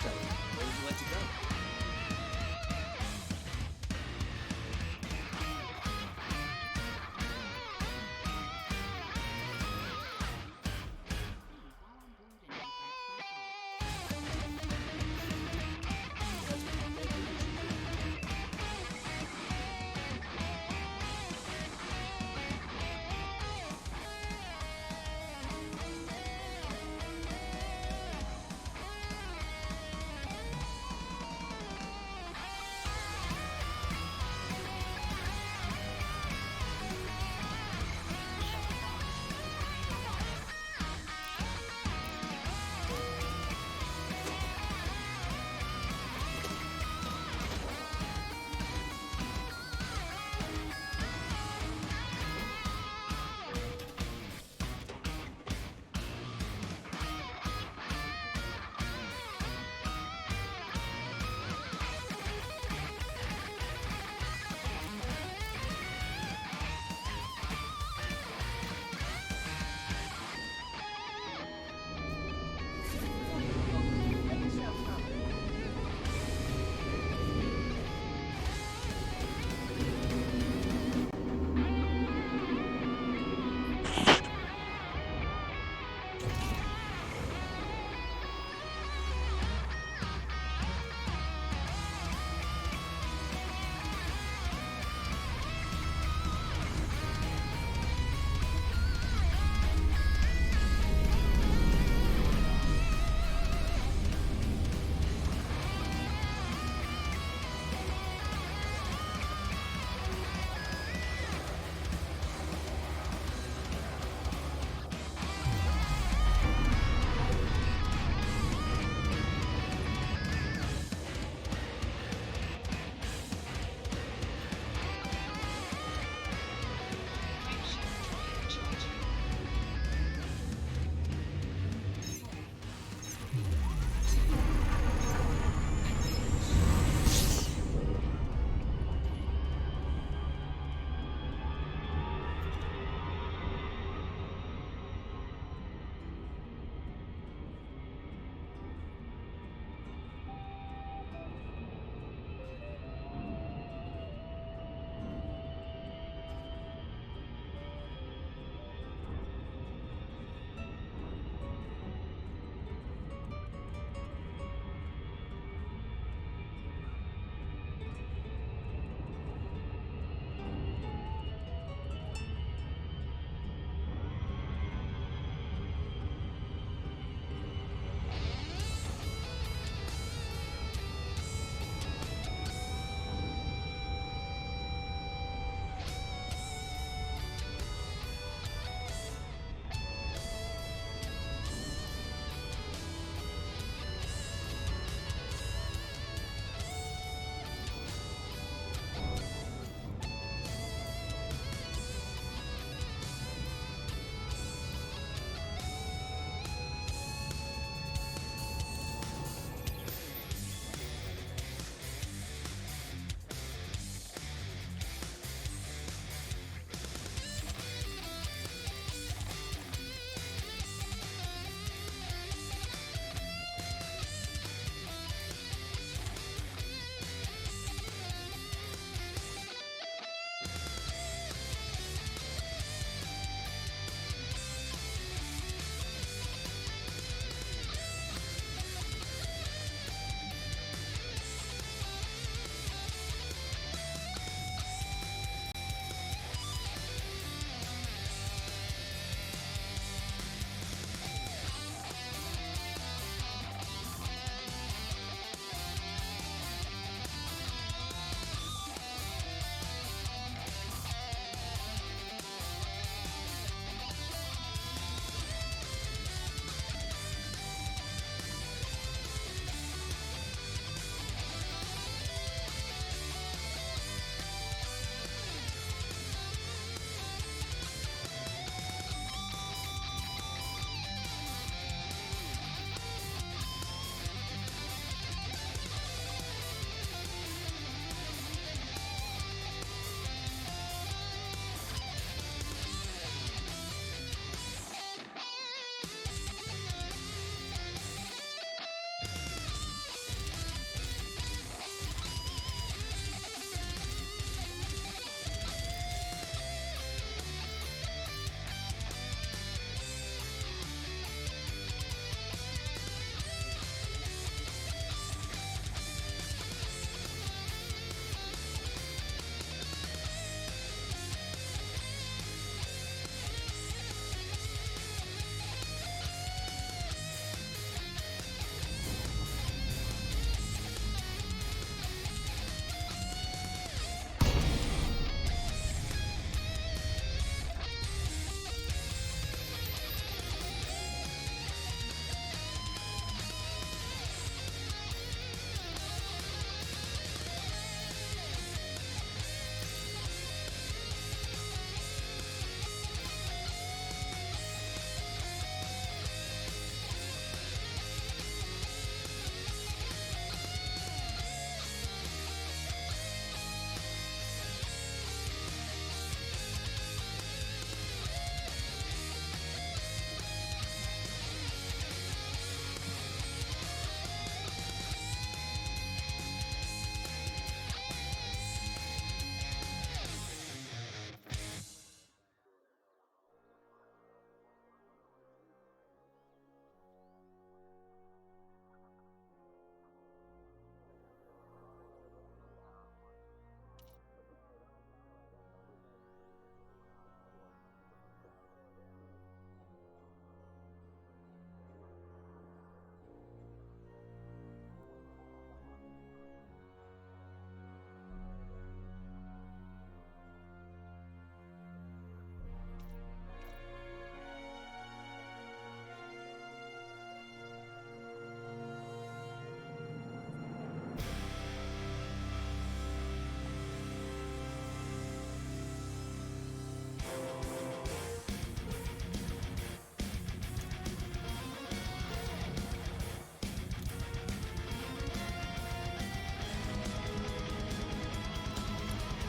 study. Where would you like to go?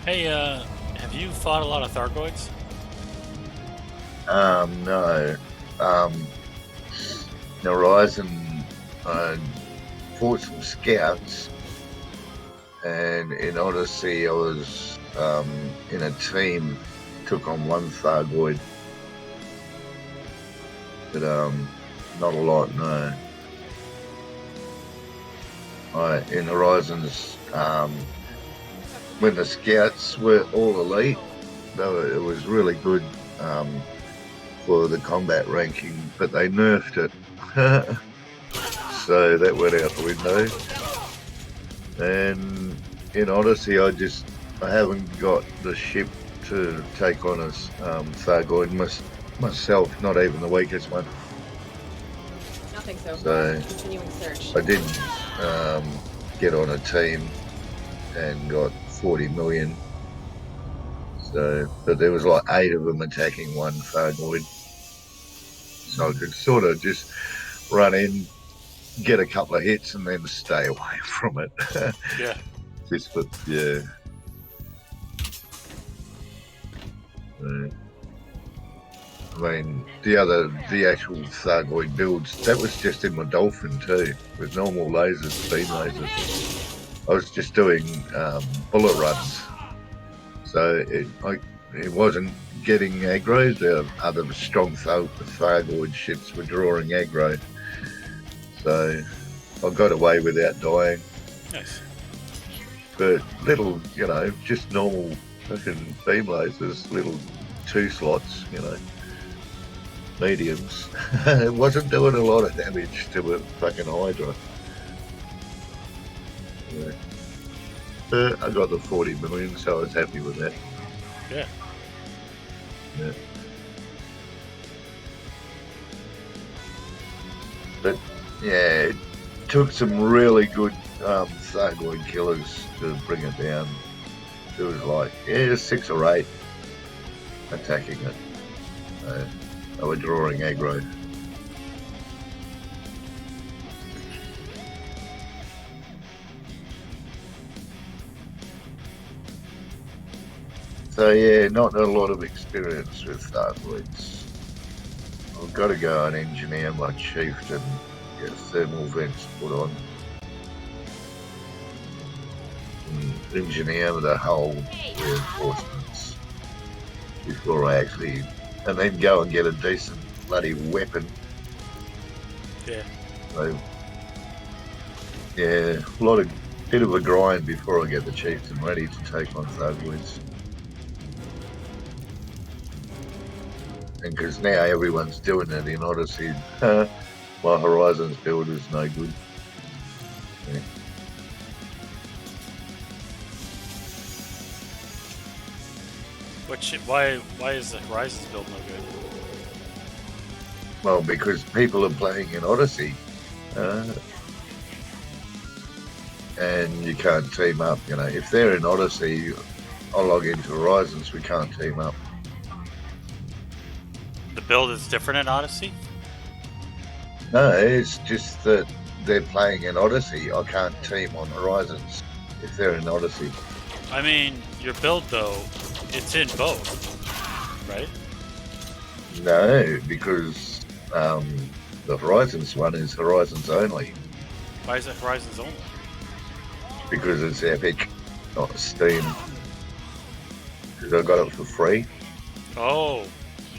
Hey, have you fought a lot of Thargoids? No. In Horizon, I fought some scouts, and in Odyssey, I was in a team, took on one Thargoid, but not a lot, no. In Horizons, when the scouts were all elite, it was really good for the combat ranking, but they nerfed it. So that went out the window. And in Odyssey, I haven't got the ship to take on as Thargoid myself, not even the weakest one. Nothing so So far. Continuing search. I did get on a team and got 40 million. So, but there was like 8 of them attacking one Thargoid. So I could sort of just run in, get a couple of hits, and then stay away from it. Yeah. Just for, yeah. I mean, the actual Thargoid builds, that was just in my Dolphin too, with normal lasers, beam lasers. I was just doing bullet runs, so it wasn't getting aggro. The other strong Thargoid ships were drawing aggro, so I got away without dying. Nice. But little, just normal fucking beam lasers, little 2 slots, mediums. It wasn't doing a lot of damage to a fucking Hydra. Yeah. But I got the 40 million, so I was happy with that. Yeah. Yeah. But yeah, it took some really good Thargoid killers to bring it down. It was like, 6 or 8 attacking it. They were drawing aggro. So yeah, not a lot of experience with Thargoids. I've got to go and engineer my chieftain, get thermal vents put on. And engineer the whole reinforcements before I actually, and then go and get a decent bloody weapon. Yeah. So yeah, bit of a grind before I get the chieftain ready to take on Thargoids. And because now everyone's doing it in Odyssey, my Horizons build is no good. Yeah. Why is the Horizons build no good? Well, because people are playing in Odyssey, and you can't team up. If they're in Odyssey, I log into Horizons, we can't team up. The build is different in Odyssey? No, it's just that they're playing in Odyssey. I can't team on Horizons if they're in Odyssey. I mean, your build though, it's in both, right? No, because the Horizons one is Horizons only. Why is it Horizons only? Because it's Epic, not Steam. Because I got it for free. Oh,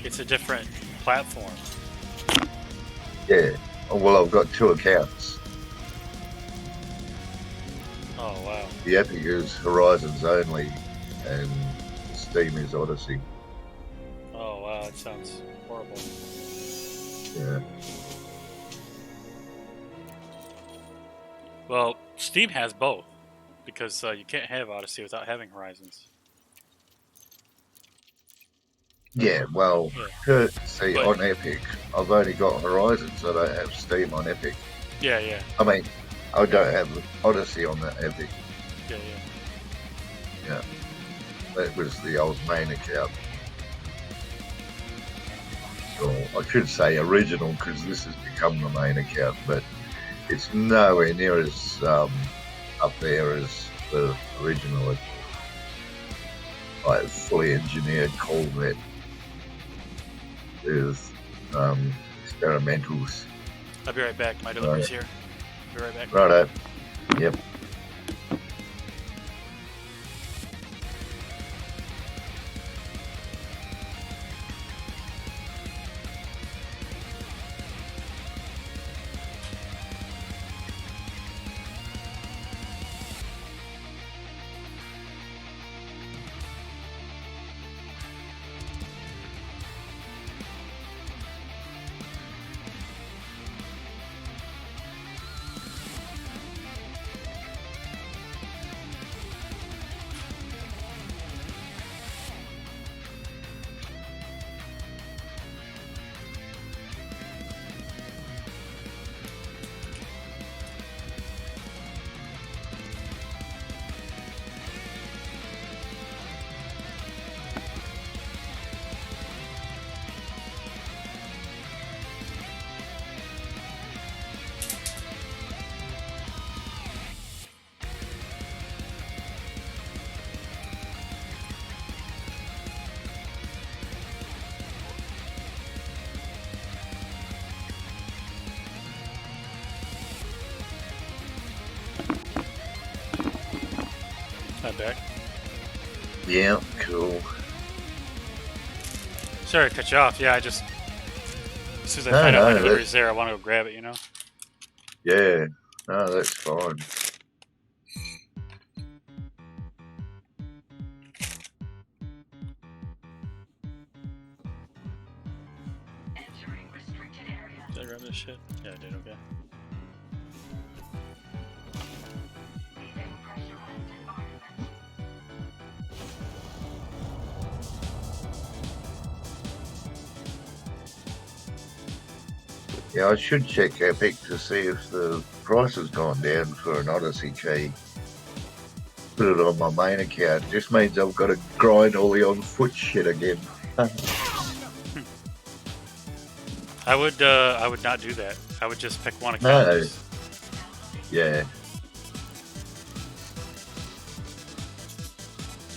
it's a different platform. Yeah. Well, I've got 2 accounts. Oh wow. The Epic is Horizons only, and Steam is Odyssey. Oh wow, that sounds horrible. Yeah. Well, Steam has both, because you can't have Odyssey without having Horizons. Yeah, well, Yeah. see, But on Epic, I've only got Horizons. I don't have Steam on Epic. yeah. I mean, I don't have Odyssey on that Epic. Yeah. Yeah. That was the old main account. Or I could say original, because this has become the main account, but it's nowhere near as up there as the original. like fully engineered Corvette with experimentals. I'll be right back. My delivery's here. Be right back. Righto. Yep. I'm back. Yeah, cool. Sorry to cut you off. Yeah, I just as soon as I No, find out my no, delivery's there, I want to go grab it. You know. Yeah, no, that's fine. Did I grab this shit? Yeah, I did. Okay. Yeah, I should check Epic to see if the price has gone down for an Odyssey key. Put it on my main account. Just means I've got to grind all the on foot shit again. I would not do that. I would just pick one No. account. Yeah.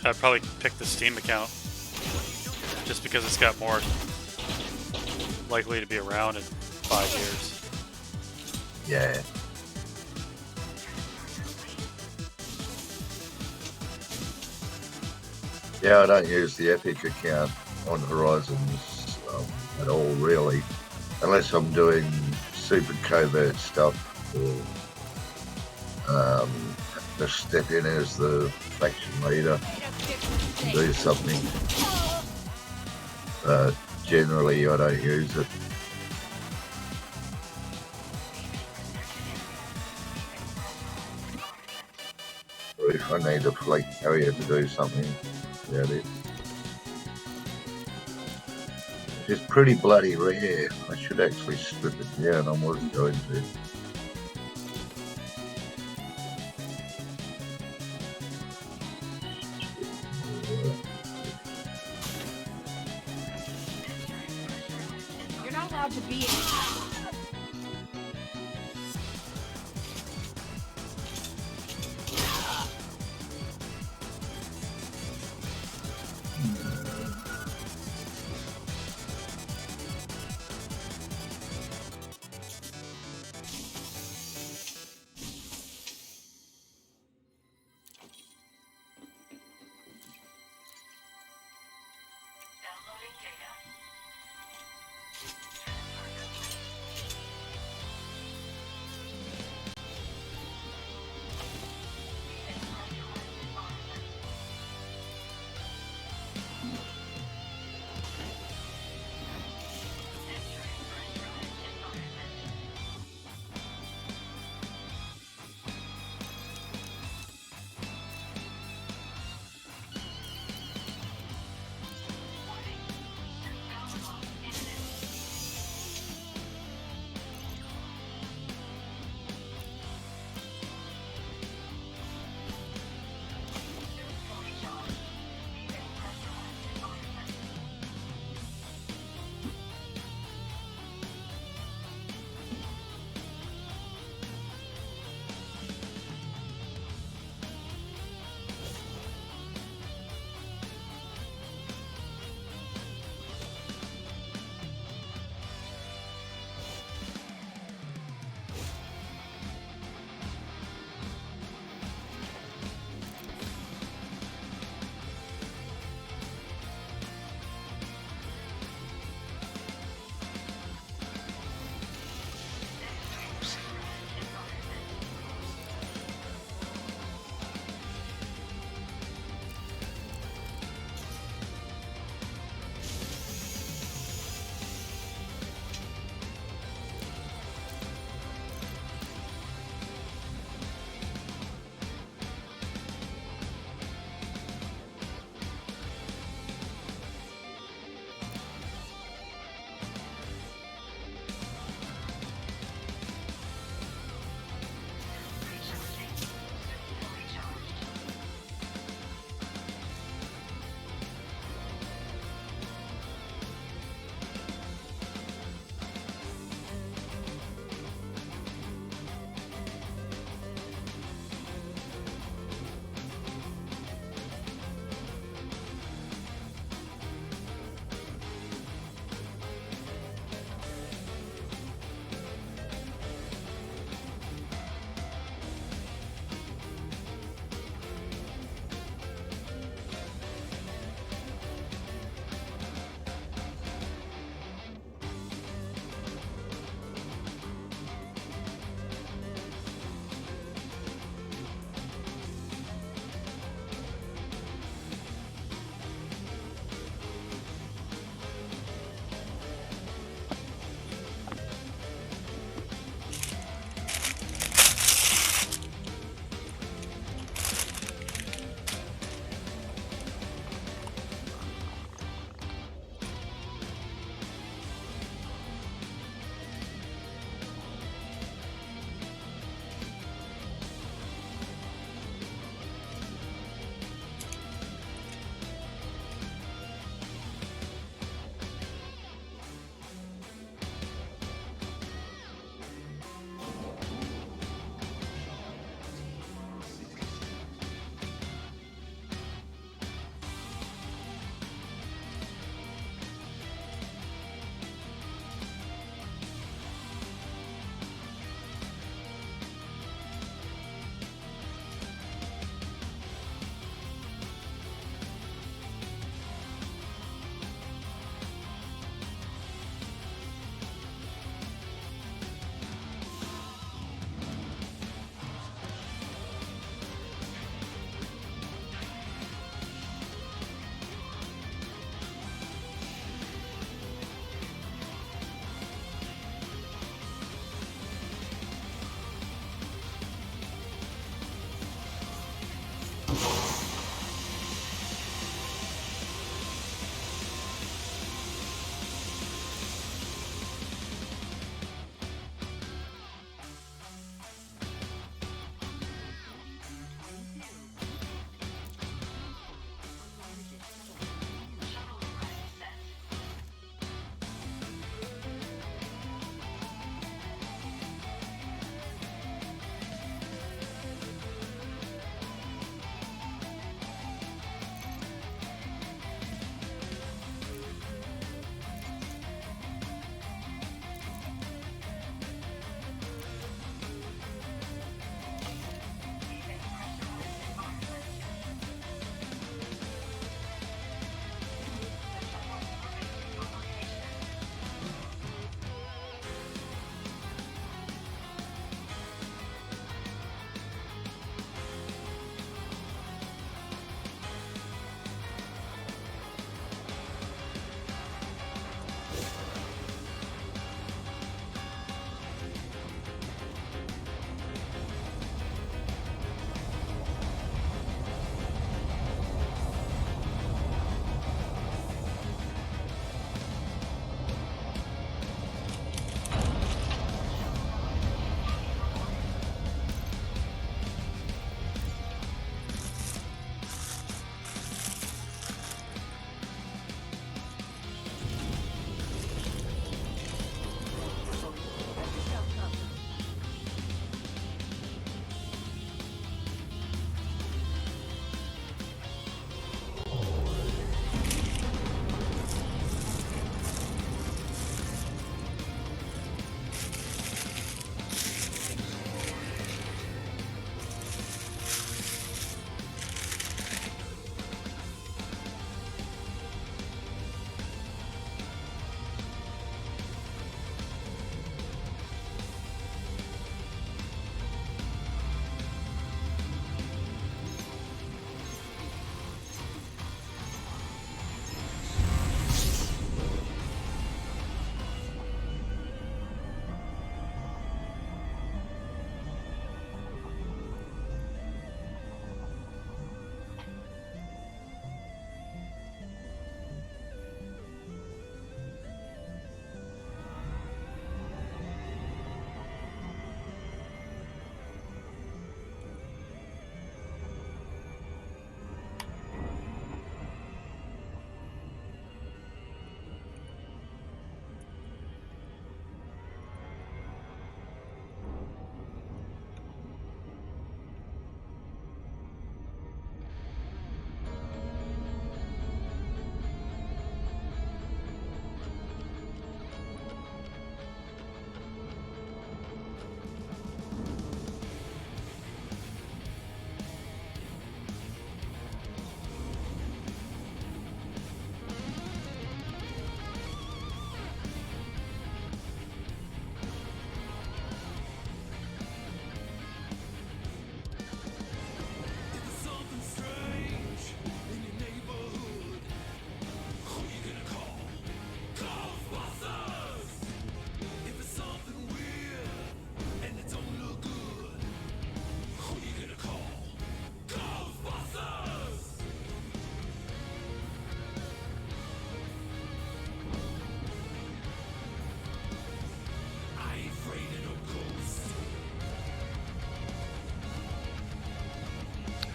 I'd probably pick the Steam account just because it's got more likely to be around in 5 years. Yeah. Yeah, I don't use the Epic account on Horizons at all, really, unless I'm doing super covert stuff or just step in as the faction leader and do something. Generally, I don't use it. Or if I need a fleet carrier to do something, yeah, it is. It's pretty bloody rare. I should actually strip it down. I was going to. You're not allowed to be.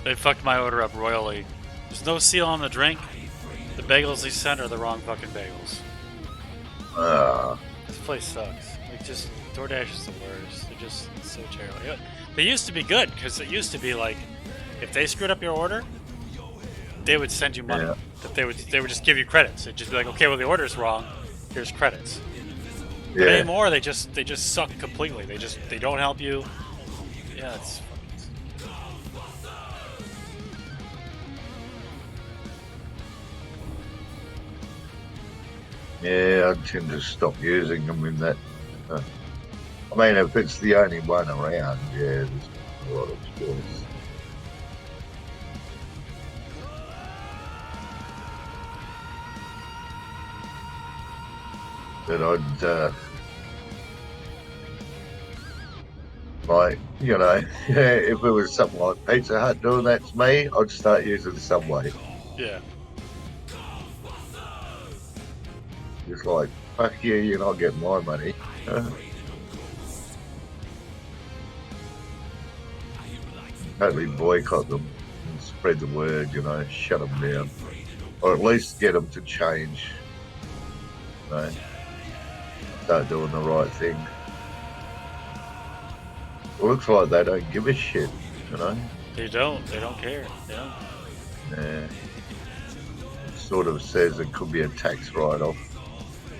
They fucked my order up royally. There's no seal on the drink. The bagels they sent are the wrong fucking bagels. This place sucks. Like, just DoorDash is the worst. They're just so terrible. They used to be good because it used to be like, if they screwed up your order, they would send you money. Yeah. That they would just give you credits. It'd just be like, okay, well the order's wrong. Here's credits. Yeah. But anymore, they just suck completely. They don't help you. Yeah, it's fucking. Yeah, I tend to stop using them in that. I mean, if it's the only one around, yeah, there's a lot of choice. But I'd, like, you know, if it was something like Pizza Hut doing that to me, I'd start using Subway. Yeah. Just like, fuck you, you're not getting my money. Totally boycott them and spread the word, you know, shut them down. Or at least get them to change. You know, start doing the right thing. It looks like they don't give a shit, you know? They don't care. They don't. Yeah. It sort of says it could be a tax write-off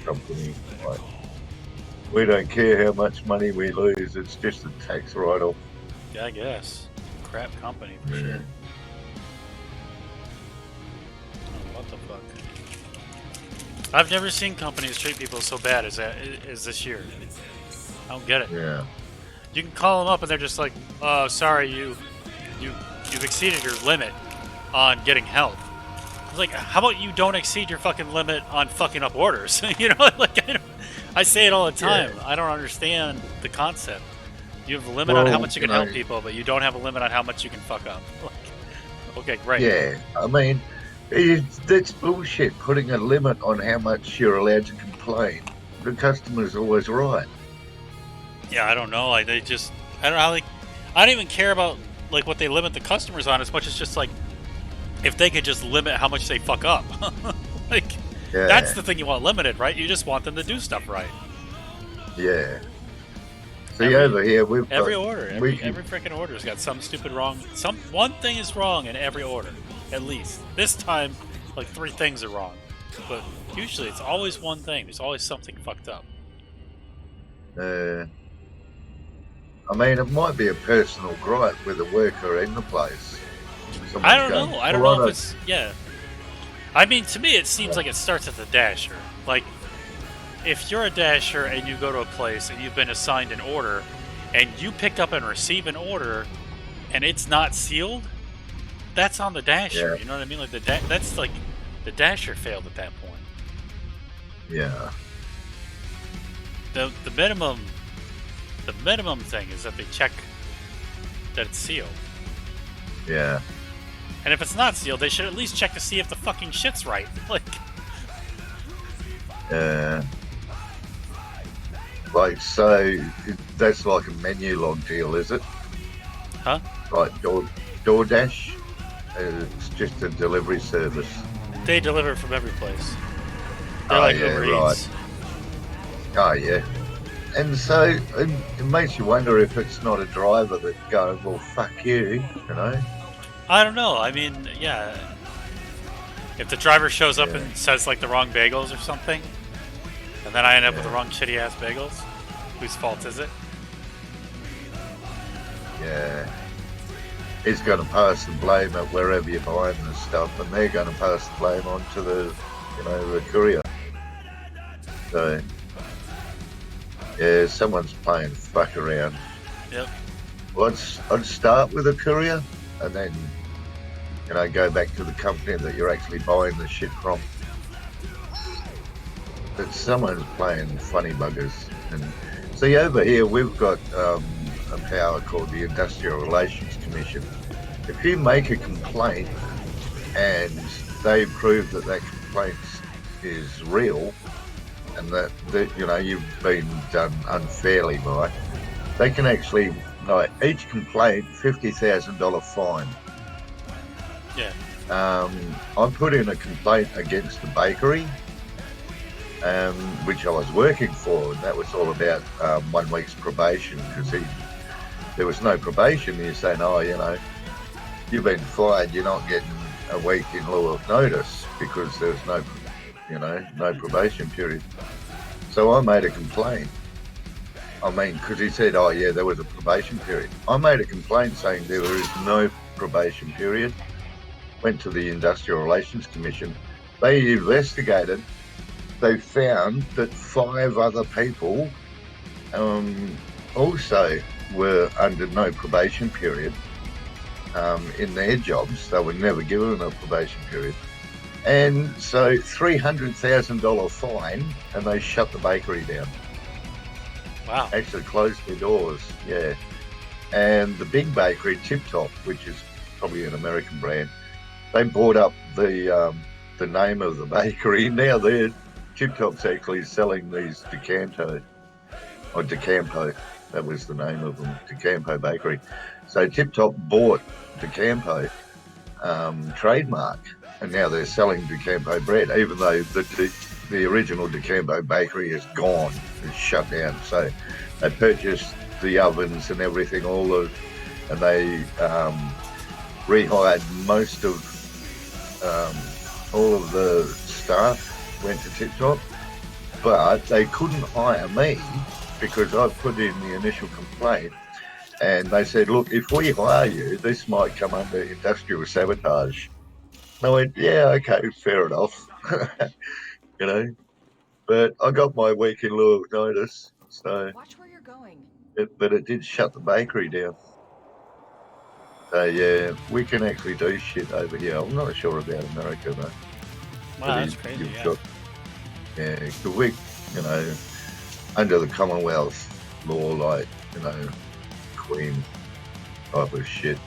company. Like, we don't care how much money we lose, it's just a tax write-off. Yeah, I guess. Crap company for Yeah. sure. Oh, what the fuck? I've never seen companies treat people so bad as this year. I don't get it. Yeah. You can call them up and they're just like, "Oh, sorry, you've exceeded your limit on getting help." I was like, "How about you don't exceed your fucking limit on fucking up orders?" You know, like I say it all the time. Yeah. I don't understand the concept. You have a limit on how much you can help people, but you don't have a limit on how much you can fuck up. Like, okay, great. Yeah, I mean, that's bullshit, putting a limit on how much you're allowed to complain. The customer's always right. Yeah, I don't know. Like I don't know how I don't even care about like what they limit the customers on as much as just like if they could just limit how much they fuck up. Like Yeah. that's the thing you want limited, right? You just want them to do stuff right. Yeah. See, over here, we've got... Every order, every can- freaking order's got some stupid wrong. One thing is wrong in every order, at least. This time, like 3 things are wrong, but usually it's always one thing. There's always something fucked up. I mean, it might be a personal gripe with a worker in the place. I don't know. I don't know if it's I mean, to me, it seems like it starts at the dasher. Like, if you're a dasher and you go to a place and you've been assigned an order, and you pick up and receive an order, and it's not sealed, that's on the dasher. Yeah. You know what I mean? Like that's like the dasher failed at that point. Yeah. The minimum thing is that they check that it's sealed. Yeah. And if it's not sealed, they should at least check to see if the fucking shit's right. Like, so, that's like a menu log deal, is it? Huh? Like DoorDash? It's just a delivery service. They deliver from every place. They're like Uber Eats. Oh, yeah. And so, it makes you wonder if it's not a driver that's going, well, fuck you, you know? I don't know. I mean, yeah. If the driver shows up and says like the wrong bagels or something, and then I end up with the wrong shitty ass bagels, whose fault is it? Yeah. He's going to pass the blame at wherever you're buying the stuff, and they're going to pass the blame on to the, you know, the courier. So, yeah, someone's playing fuck around. Yep. Well, I'd start with a courier, and then, you know, go back to the company that you're actually buying the shit from. But someone's playing funny buggers. And see, over here we've got a power called the Industrial Relations Commission. If you make a complaint and they prove that that complaint is real and that you know you've been done unfairly by, they can actually, like, each complaint $50,000 fine. Yeah. I put in a complaint against the bakery, which I was working for, and that was all about 1 week's probation, because there was no probation. You're saying, oh, you've been fired, you're not getting a week in lieu of notice because there's no probation period. So I made a complaint. I mean, because he said, oh yeah, there was a probation period. I made a complaint saying there is no probation period. Went to the Industrial Relations Commission. They investigated. They found that 5 other people also were under no probation period in their jobs. They were never given a probation period. And so $300,000 fine, and they shut the bakery down. Wow. Actually closed their doors, yeah. And the big bakery, Tip Top, which is probably an American brand, they bought up the name of the bakery. Now Tip Top's actually selling these Decampo, that was the name of them, Decampo Bakery. So Tip Top bought Decampo trademark, and now they're selling Decampo bread, even though the original Decampo bakery is gone, it's shut down. So they purchased the ovens and everything, and they rehired most of all of the staff went to Tip Top, but they couldn't hire me because I put in the initial complaint, and they said, look, if we hire you, this might come under industrial sabotage. And I went, yeah, okay, fair enough. But I got my week in lieu of notice, so. Watch where you're going. But it did shut the bakery down. So yeah, we can actually do shit over here. I'm not sure about America though. Wow, that's crazy. Yeah, because we, under the Commonwealth law, like Queen type of shit,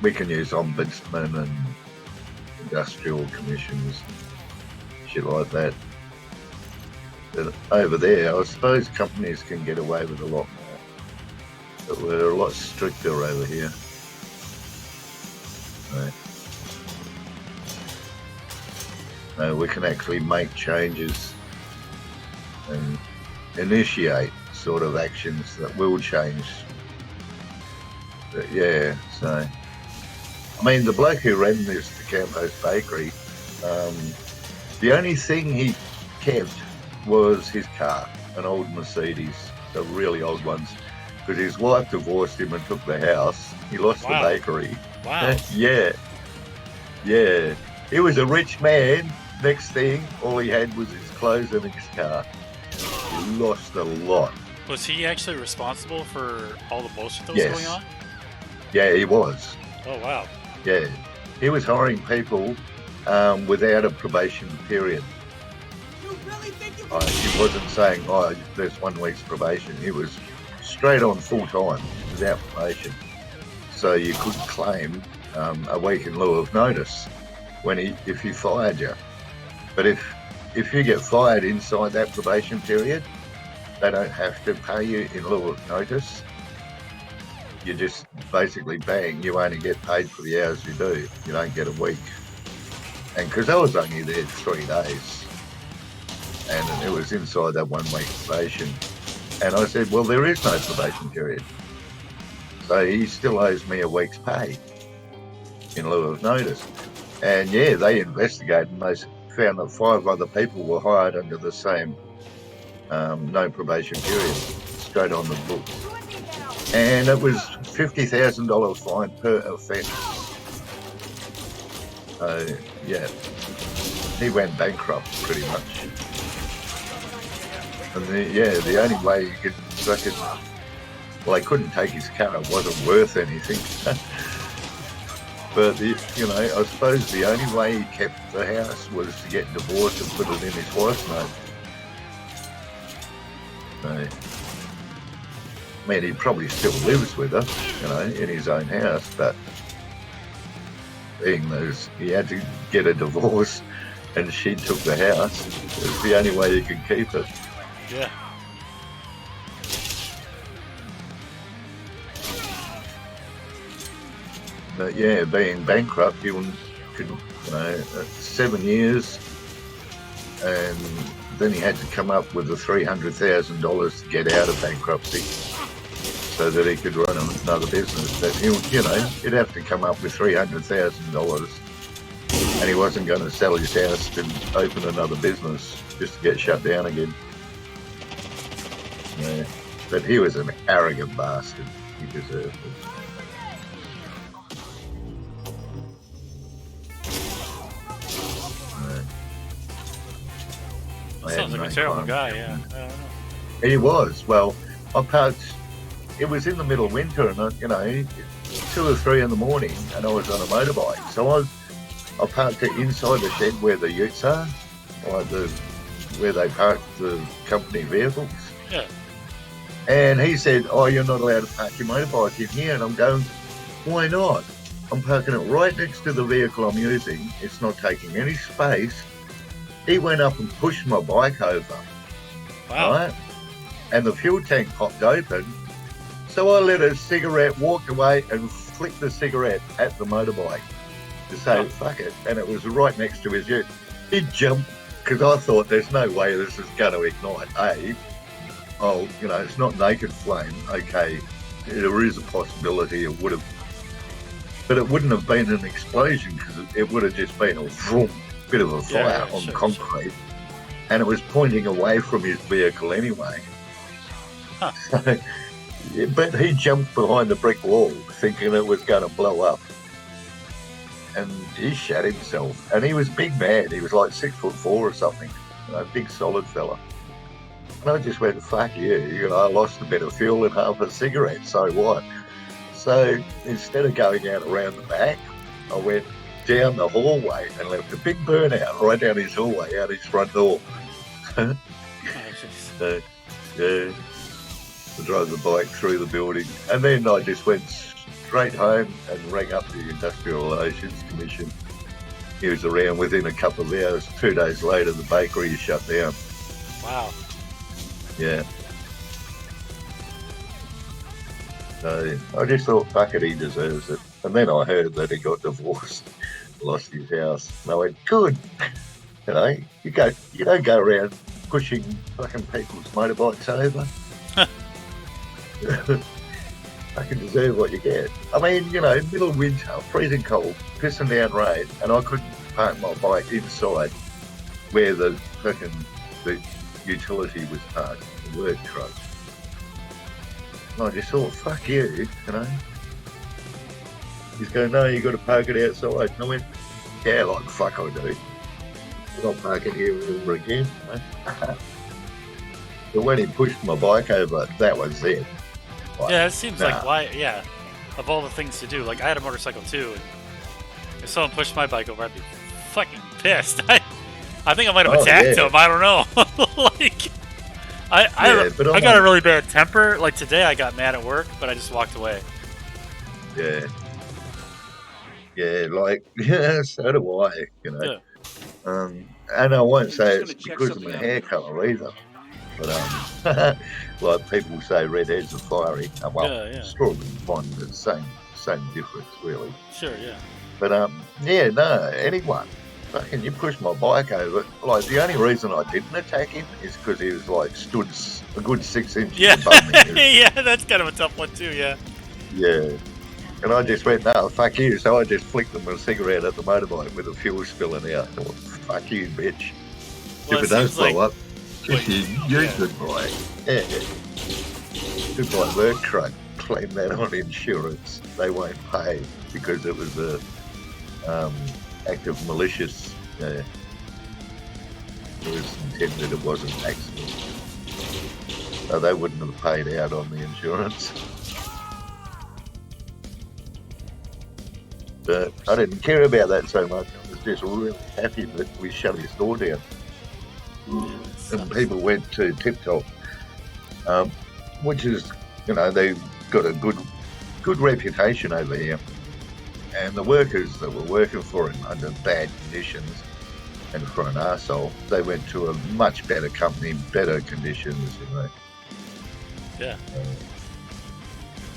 we can use ombudsman and industrial commissions, shit like that. But over there, I suppose companies can get away with a lot more. But we're a lot stricter over here. So we can actually make changes and initiate sort of actions that will change. But yeah, so I mean, the bloke who ran this Decampo's bakery, the only thing he kept was his car, an old Mercedes, the really old ones, because his wife divorced him and took the house. He lost the bakery. Wow. Yeah. He was a rich man. Next thing, all he had was his clothes and his car. He lost a lot. Was he actually responsible for all the bullshit that was going on? Yeah, he was. Oh, wow. Yeah. He was hiring people without a probation period. He wasn't saying, oh, there's 1 week's probation. He was straight on full-time without probation. So you could claim a week in lieu of notice if he fired you. But if you get fired inside that probation period, they don't have to pay you in lieu of notice. You just basically, bang, you only get paid for the hours you do. You don't get a week. And because I was only there 3 days, and it was inside that 1 week probation. And I said, well, there is no probation period. So he still owes me a week's pay in lieu of notice. And yeah, they investigated and they found that 5 other people were hired under the same no probation period, straight on the book. And it was $50,000 fine per offence. So yeah, he went bankrupt pretty much. And the only way you could fucking, well, they couldn't take his car; it wasn't worth anything. But I suppose the only way he kept the house was to get divorced and put it in his wife's name. So, I mean, he probably still lives with her, in his own house, but being he had to get a divorce, and she took the house. It's the only way you can keep it. Yeah. But yeah, being bankrupt, you could, 7 years, and then he had to come up with the $300,000 to get out of bankruptcy, so that he could run another business. But he'd have to come up with $300,000, and he wasn't going to sell his house to open another business just to get shut down again. Yeah. But he was an arrogant bastard. He deserved it. Sounds like a terrible guy, yeah. I don't know. He was. Well, I parked. It was in the middle of winter, and 2 or 3 in the morning, and I was on a motorbike. So I parked it inside the shed where the utes are, like where they park the company vehicles. Yeah. And he said, "Oh, you're not allowed to park your motorbike in here." And I'm going, "Why not? I'm parking it right next to the vehicle I'm using. It's not taking any space." He went up and pushed my bike over. Wow. Right? And the fuel tank popped open. So I lit a cigarette, walked away, and flicked the cigarette at the motorbike to say, fuck it. And it was right next to his ute. He jumped, because I thought there's no way this is going to ignite. It's not naked flame. Okay, there is a possibility it would have. But it wouldn't have been an explosion, because it would have just been a vroom. Bit of a fire on concrete, and it was pointing away from his vehicle anyway. Huh. So, but he jumped behind the brick wall thinking it was going to blow up, and he shat himself. And he was a big man. He was like 6'4" or something, big solid fella. And I just went, fuck you. I lost a bit of fuel and half a cigarette, so what? So instead of going out around the back, I went down the hallway and left a big burnout right down his hallway out his front door. So, yeah, I drove the bike through the building, and then I just went straight home and rang up the Industrial Relations Commission. He was around within a couple of hours. 2 days later, the bakery is shut down. Wow. Yeah. So I just thought, fuck it, he deserves it. And then I heard that he got divorced, lost his house. And I went, good. You don't go around pushing fucking people's motorbikes over. Fucking deserve what you get. I mean, middle of winter, freezing cold, pissing down rain, and I couldn't park my bike inside where the utility was parked, the work truck. And I just thought, fuck you, He's going, no, you got to park it outside. And I went, yeah, like the fuck I do. I'm not parking here ever again. But when he pushed my bike over, that was it. Like, yeah, it seems like why. Yeah, of all the things to do, like I had a motorcycle too, and if someone pushed my bike over, I'd be fucking pissed. I think I might have attacked him. I don't know. I got a really bad temper. Like today, I got mad at work, but I just walked away. Yeah. Yeah, so do I, Yeah. And I won't say it's because of my hair colour either. But like people say, redheads are fiery. Strawberry blonde, but same difference really. Sure, yeah. But anyone. Fucking, you pushed my bike over. Like the only reason I didn't attack him is because he was like stood a good 6 inches above me. Yeah, that's kind of a tough one too. Yeah. Yeah. And I just went, no, fuck you. So I just flicked him a cigarette at the motorbike with the fuel spilling out. I thought, fuck you, bitch. Well, if it does blow up, you goodbye. Yeah. Goodbye work truck. Claim that on insurance. They won't pay because it was a act of malicious. It was intended, it wasn't an accident. So they wouldn't have paid out on the insurance. But I didn't care about that so much. I was just really happy that we shut his door down. And people went to Tip Top, which is, they've got a good reputation over here. And the workers that were working for him under bad conditions and for an arsehole, they went to a much better company, better conditions, Yeah.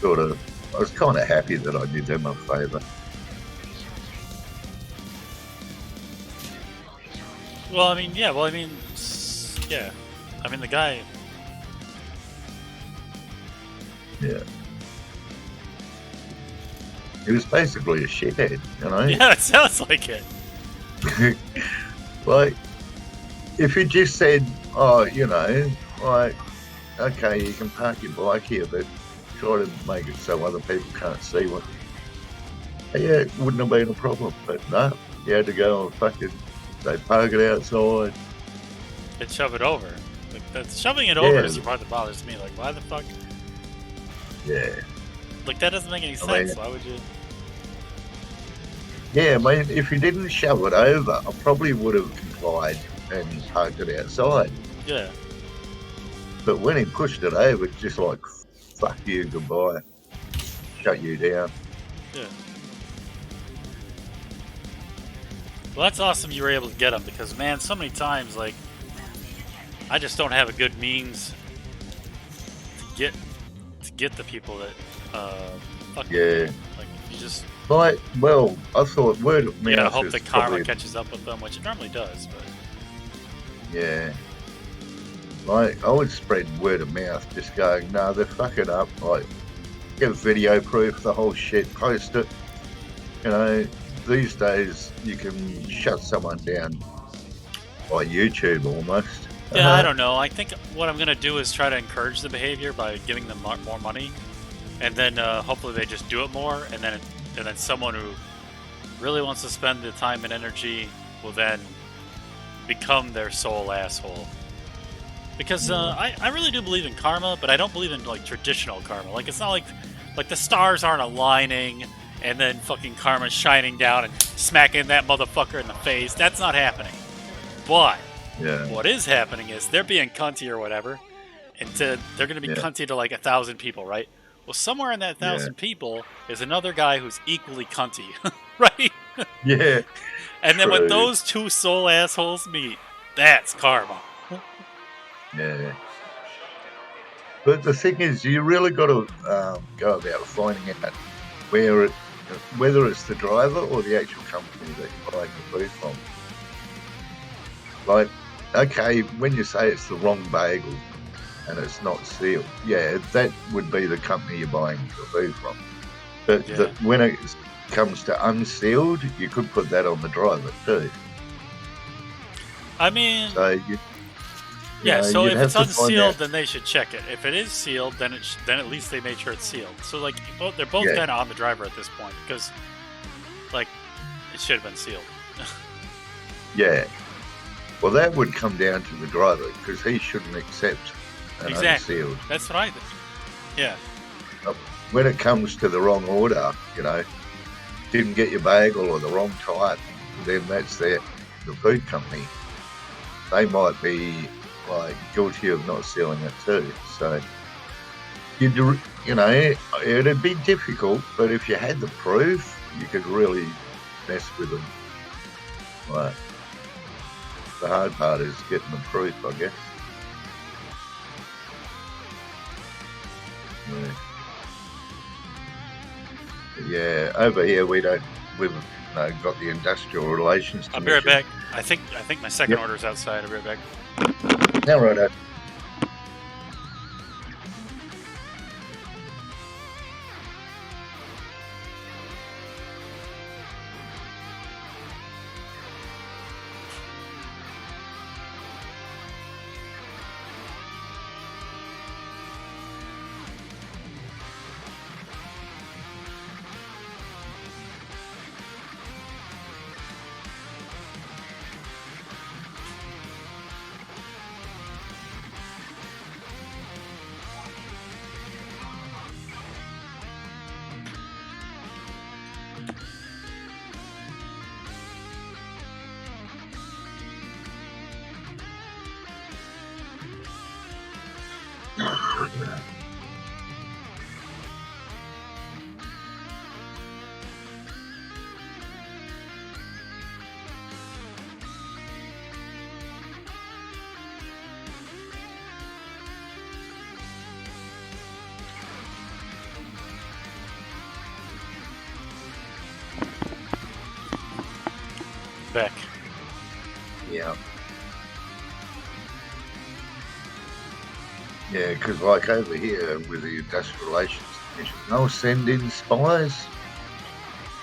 I was kind of happy that I did them a favour. Well, I mean, yeah. Well, I mean, yeah. I mean, the guy. Yeah. He was basically a shithead, you know? Yeah, it sounds like it. Like, if he just said, oh, you know, like, okay, you can park your bike here, but try to make it so other people can't see what. Yeah, it wouldn't have been a problem, but no, you had to go and fucking, they park it outside. And shove it over. Like, that's shoving it over Yeah. is the part that bothers me. Like, why the fuck? Yeah. Like, that doesn't make any I mean- sense. Why would you? Yeah, I mean, if you didn't shove it over, I probably would have complied and parked it outside. Yeah. But when he pushed it over, it's just like, fuck you, goodbye. Shut you down. Yeah. Well, that's awesome you were able to get them because, man, so many times, like, I just don't have a good means to get the people that, fuck Yeah. like, you just, Like, well, I thought word of mouth you gotta hope is the karma probably- catches up with them, which it normally does, but, Yeah. Like, I would spread word of mouth, just going, no, they're fucking up. Like, get video proof, the whole shit, post it. You know, these days you can shut someone down by YouTube almost. yeah, I don't know. I think what I'm gonna do is try to encourage the behavior by giving them more money, and then hopefully they just do it more, and then someone who really wants to spend the time and energy will then become their sole asshole. Because I really do believe in karma, but I don't believe in like traditional karma. Like it's not like the stars aren't aligning and then fucking karma's shining down and smacking that motherfucker in the face. That's not happening. But Yeah. what is happening is they're being cunty or whatever, and they're going to be Yeah. cunty to like 1,000 people, right? Well, somewhere in that 1,000 people is another guy who's equally cunty, right? Yeah. And then when True. those two soul assholes meet, that's karma. Yeah. But the thing is, you really got to go about finding out whether it's the driver or the actual company that you're buying the food from. Like, okay, when you say it's the wrong bagel and it's not sealed, yeah, that would be the company you're buying the food from. But Yeah. when it comes to unsealed, you could put that on the driver too. I mean, So you. yeah. So you'd if have it's to find unsealed, out- then they should check it. If it is sealed, then then at least they made sure it's sealed. So like, they're both Yeah. kind of on the driver at this point because, like, it should have been sealed. Yeah. Well, that would come down to the driver because he shouldn't accept an Exactly. unsealed. That's what I think. Yeah. When it comes to the wrong order, you know, didn't get your bagel or the wrong type, then that's the food company. They might be like guilty of not sealing it too. So you know, it'd be difficult, but if you had the proof, you could really mess with them. Like, the hard part is getting the proof, I guess. Yeah. But yeah, over here we've got the industrial relations. I'll be right Commission. back. I think my second Yep. order's outside. I'll be right back. Now, righto. Back. Yeah. Yeah, because like over here with the Industrial Relations Commission, they'll send in spies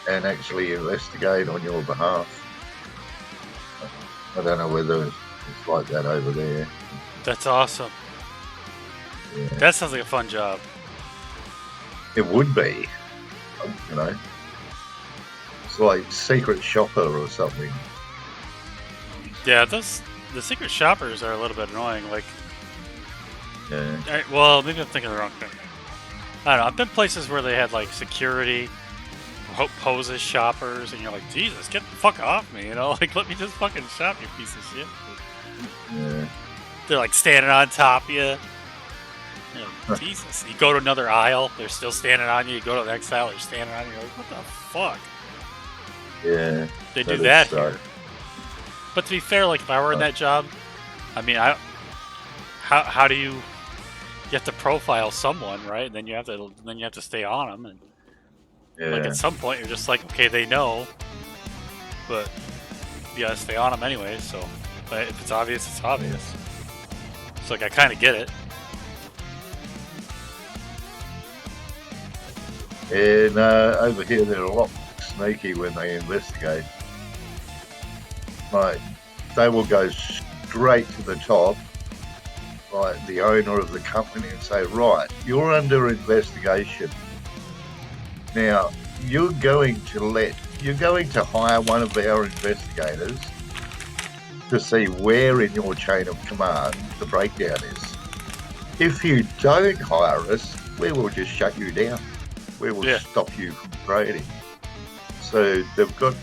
and actually investigate on your behalf. I don't know whether it's like that over there. That's awesome. Yeah. That sounds like a fun job. It would be, you know. It's like secret shopper or something. Yeah, the secret shoppers are a little bit annoying. Like, Yeah. well, maybe I'm thinking of the wrong thing. I don't know. I've been places where they had like security poses shoppers, and you're like, Jesus, get the fuck off me, you know? Like, let me just fucking shop, you piece of shit. Yeah. They're like standing on top of you. Jesus. You go to another aisle, they're still standing on you. You go to the next aisle, they're standing on you. You're like, what the fuck? Yeah. They do that here. But to be fair, like if I were in that job, I mean, how do you have to profile someone, right? And then you have to stay on them, and like at some point you're just like, okay, they know, but you gotta stay on them anyway. So, but if it's obvious, it's obvious. It's like I kind of get it. And over here, they're a lot sneaky when they investigate. Like, they will go straight to the top, like the owner of the company, and say, right, you're under investigation. Now, you're going to hire one of our investigators to see where in your chain of command the breakdown is. If you don't hire us, we will just shut you down. We will stop you from trading. So they've got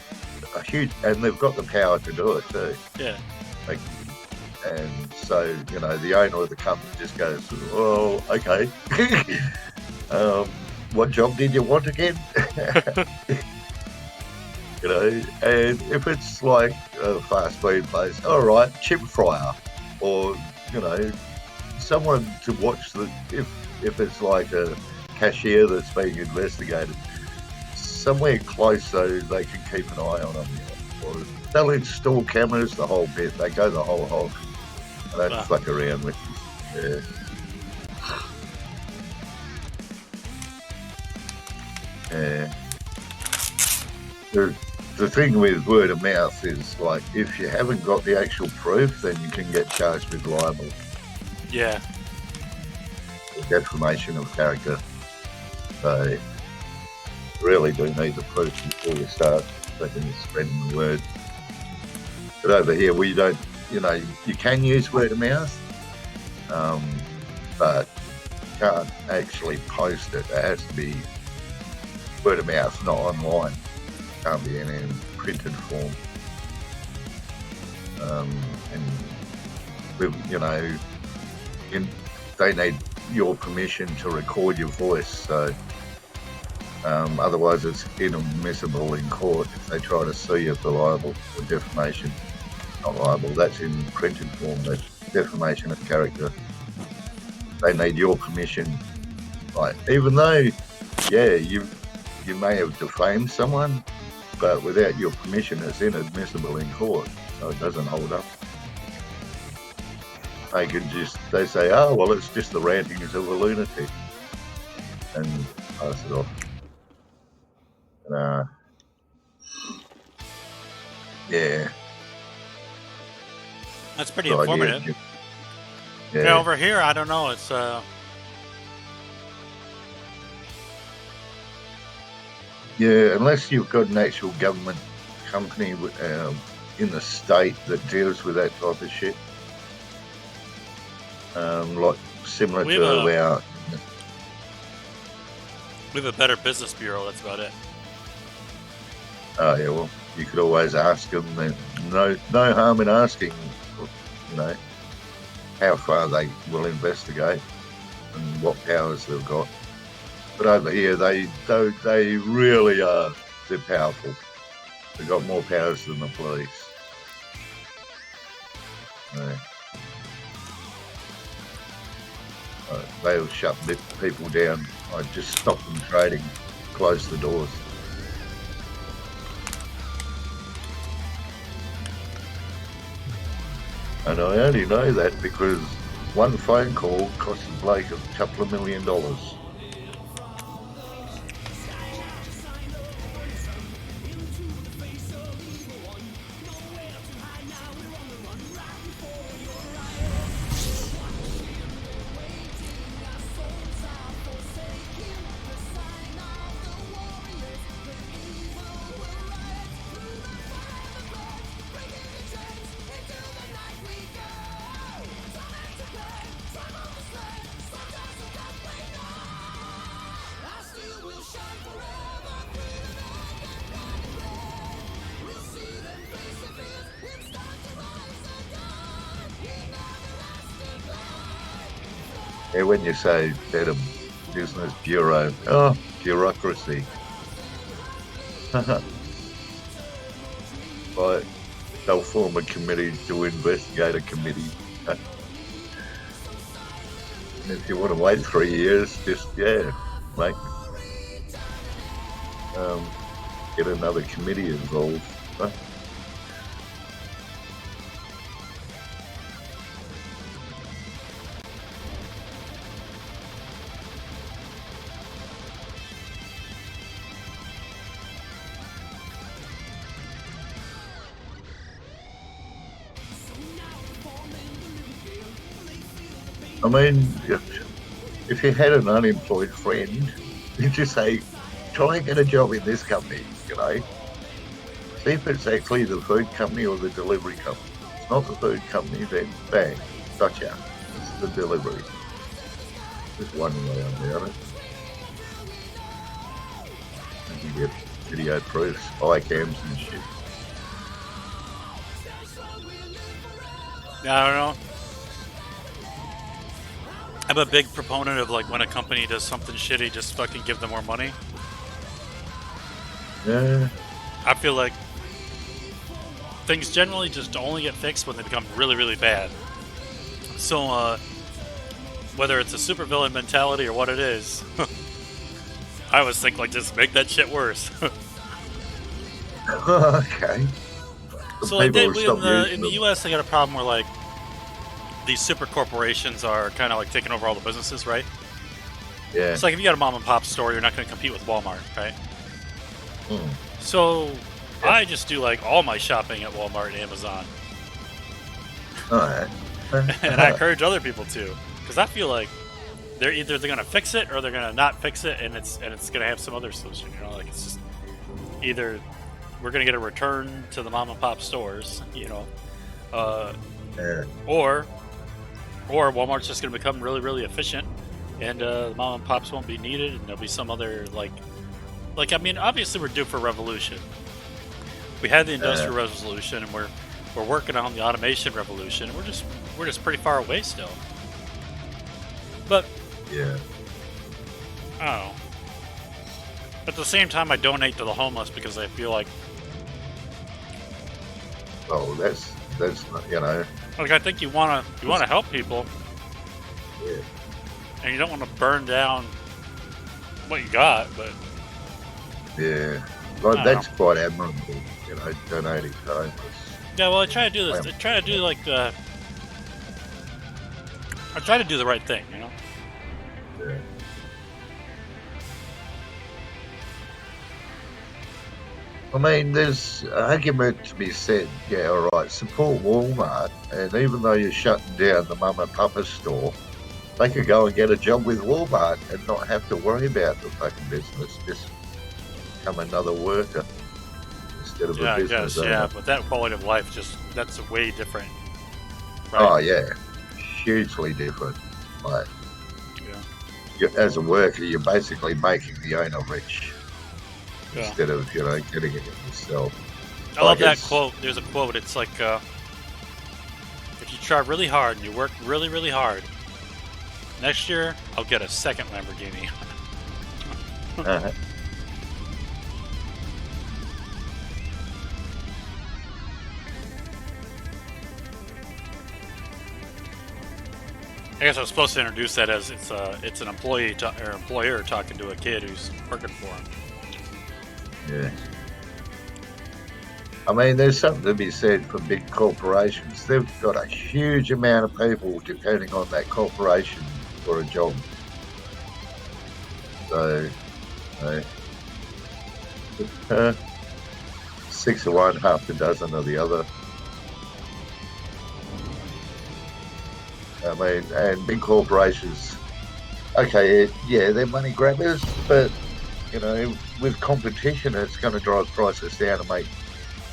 they've got the power to do it too. Yeah. Like, and so, you know, the owner of the company just goes, oh, okay. What job did you want again? You know, and if it's like a fast food place, all right, chip fryer, or, you know, someone to watch if it's like a cashier that's being investigated, somewhere close so they can keep an eye on them. Or they'll install cameras, the whole bit. They go the whole hog. They don't fuck around with you. Yeah. The thing with word of mouth is, like, if you haven't got the actual proof, then you can get charged with libel. Yeah. Defamation of character. So, you really do need the proof before you start spreading the word. But over here, we don't, you know, you can use word of mouth, but you can't actually post it. It has to be word of mouth, not online. It can't be in a printed form. And, you know, they need your permission to record your voice, so otherwise it's inadmissible in court if they try to sue you for libel or defamation. Not libel, that's in printed form, that's defamation of character. They need your permission. Like, even though, yeah, you may have defamed someone, but without your permission it's inadmissible in court, so it doesn't hold up. They say, oh, well, it's just the rantings of a lunatic, and pass it off. Yeah. That's pretty informative. Yeah, over here, I don't know. It's yeah, unless you've got an actual government company in the state that deals with that type of shit. Like similar to our. We have a better business bureau. That's about it. Oh yeah, well, you could always ask them. No harm in asking. You know, how far they will investigate and what powers they've got. But over here, they really are. They're powerful. They've got more powers than the police. Yeah. They'll shut people down. I just stop them trading, close the doors. And I only know that because One phone call cost Blake a couple of $1 million. Yeah, when you say Better Business Bureau, oh, bureaucracy. Right, they'll form a committee to investigate a committee. And if you want to wait 3 years, just, yeah, make, get another committee involved. I mean, if you had an unemployed friend, you just say, try and get a job in this company, you know. See if it's actually the food company or the delivery company. If it's not the food company, then bang, gotcha. It's the delivery. Just one way about it. And you get video proofs, eye cams and shit. Yeah, I don't know. I'm a big proponent of, like, when a company does something shitty, just fucking give them more money. Yeah. I feel like things generally just only get fixed when they become really, really bad. So, whether it's a supervillain mentality or what it is, I always think, like, just make that shit worse. Okay. So, like, in the US, they got a problem where, like, these super corporations are kind of like taking over all the businesses, right? Yeah. It's like if you got a mom and pop store, you're not going to compete with Walmart, right? So Yeah. I just do like all my shopping at Walmart and Amazon. All right. And I encourage other people to, because I feel like they're going to fix it or they're going to not fix it, and it's going to have some other solution. You know, like it's just either we're going to get a return to the mom and pop stores, you know, Yeah. or Walmart's just going to become really, really efficient, and the mom and pops won't be needed, and there'll be some other like I mean, obviously we're due for a revolution. We had the industrial revolution, and we're working on the automation revolution, and we're just pretty far away still. But Yeah. I don't know. At the same time, I donate to the homeless because I feel like, Oh, that's not, you know. like, I think you wanna help people, Yeah. and you don't want to burn down what you got, but. Yeah. Well, that's quite admirable, you know, donating to homeless. Yeah, well, I try to do this. I try to do like I try to do the right thing, you know. Yeah. I mean, there's an argument to be said. Yeah, all right, support Walmart, and even though you're shutting down the mum and papa store, they could go and get a job with Walmart and not have to worry about the fucking business. Just become another worker instead of Yeah, a I business guess, owner. yeah, but that quality of life that's way different. Oh yeah, hugely different. Like, as a worker, you're basically making the owner rich instead of, you know, getting it yourself. I love that quote. There's a quote. It's like, if you try really hard and you work really, really hard, next year I'll get a second Lamborghini. Uh-huh. I guess I was supposed to introduce that as it's an employee or employer talking to a kid who's working for him. Yeah. I mean, there's something to be said for big corporations. They've got a huge amount of people depending on that corporation for a job. So, uh, 6 of one, half a dozen of the other. I mean, and big corporations, okay, yeah, they're money grabbers, but, you know, with competition, it's going to drive prices down and make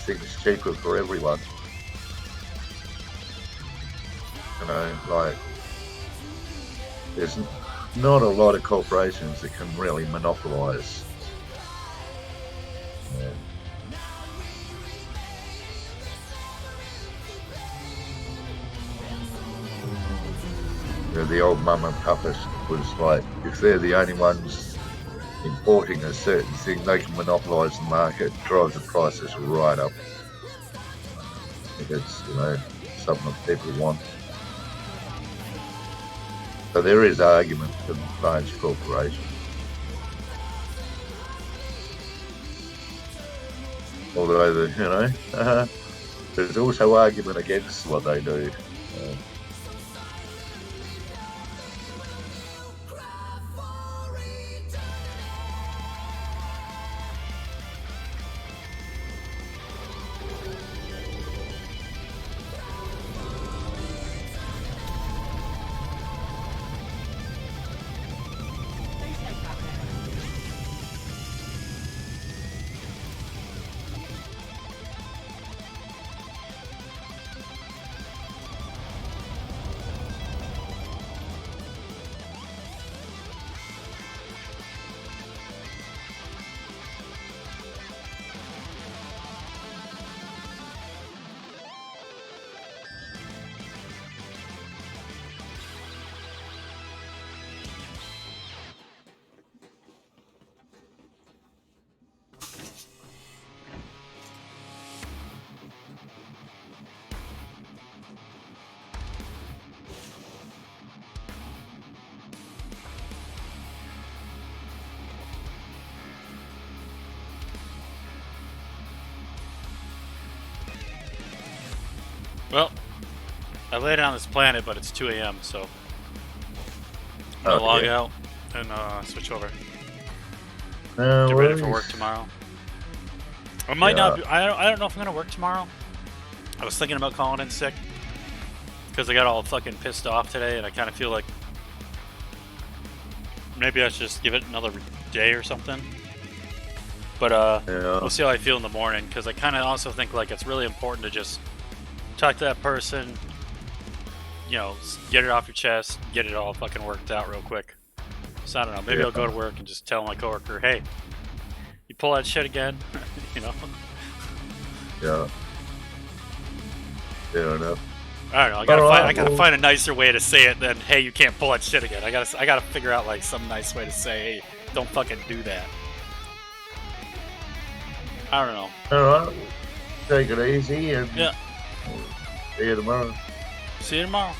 things cheaper for everyone. You know, like, there's not a lot of corporations that can really monopolise. The old mum and papa was like, if they're the only ones importing a certain thing, they can monopolise the market, drive the prices right up. If it's, you know, something that people want. So there is argument for large corporations. Although, you know, there's also argument against what they do. Well, I landed on this planet, but it's 2 a.m., so I'm gonna log out and switch over. Get ready for work tomorrow. I might not be, I don't know if I'm gonna work tomorrow. I was thinking about calling in sick because I got all fucking pissed off today, and I kind of feel like maybe I should just give it another day or something. But we'll see how I feel in the morning, because I kind of also think like it's really important to just talk to that person, you know, get it off your chest, get it all fucking worked out real quick. So I don't know, maybe I'll go to work and just tell my coworker, hey, you pull that shit again, you know? Yeah. Fair enough. I don't know, I gotta find a nicer way to say it than, hey, you can't pull that shit again. I gotta figure out like some nice way to say, hey, don't fucking do that. I don't know. Alright. Take it easy and yeah. See you tomorrow. See you tomorrow.